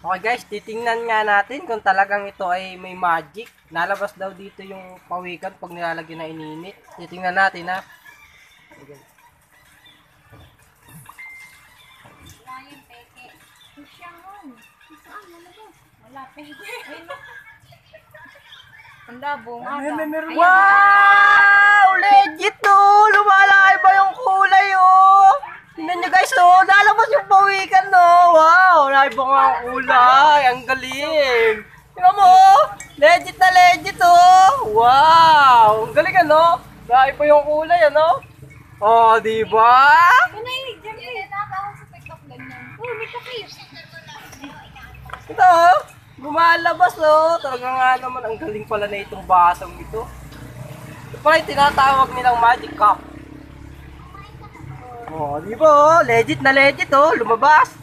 Okay guys, titingnan nga natin kung talagang ito ay may magic. Lalabas daw dito yung pawikan pag nilalagyan na ininit. Titingnan natin ha. Wala yung peke. Siya mo. Saan? Malabas. Wala peke. Ang labong ata. Wow! Legit to! Lumalaki ba yung kulay oh? Tingnan nyo guys oh, lalabas yung pawikan no. Wow! Naiba nga ang kulay. Ang galing. Tingnan mo oh. Legit na legit oh. Wow! Ang galing ano? Naiba yung kulay ano? Oh, diba? Panayinig dyan eh. Nakakahon sa pick-up ganyan. Oh, may kakis. Ito oh. Lumalabas oh. Talaga nga naman ang galing pala na itong basong ito. Ito pala yung tinatawag nilang magic cup. Oh, di ba oh? Legit na legit oh. Lumabas.